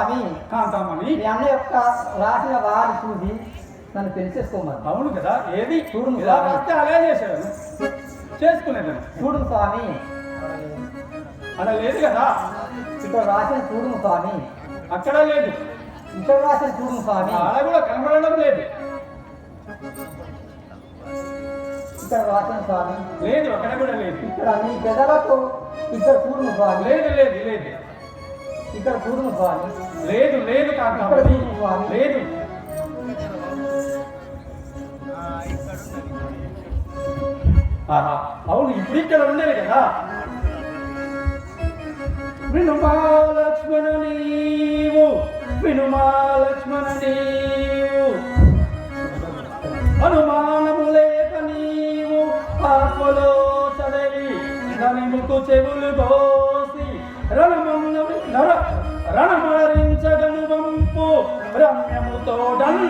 స్వామి కాంతామణి మీ అన్న యొక్క రాసిన వారి చూసి నన్ను పెళ్లి చేసుకోమని. అవును కదా, ఏది చూడు ఇలా వస్తే అలా చేశాను, చేసుకునేదాన్ని. చూడు స్వామి, అలా లేదు కదా, ఇక్కడ రాసిన చూడు స్వామి, అక్కడ లేదు, ఇక్కడ రాసిన చూడు స్వామి, అలా కూడా కనబడడం లేదు, ఇక్కడ రాసిన స్వామి లేదు, అక్కడ కూడా లేదు, ఇక్కడ నీ పెదలతో ఇక్కడ చూడు స్వామి, లేదు లేదు లేదు, ఇక్కడ చూడు స్వామి, లేదు లేదు ఇక్కడ కాంతామణి, చూడు స్వామి, లేదు. ఆహా, అవును, ఇప్పుడు ఇక్కడ ఉండేది కదా. వినుమా లక్ష్మణ నీవు, వినుమా లక్ష్మణ నీవు, అనుమానము లేక నీవు ఆత్మలో చదివి ననిముకు చెవులు కోసి రణమరించగను వంపు రమ్యముతోడన్.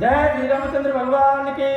జయ శ్రీ రామచంద్ర భగవానికి.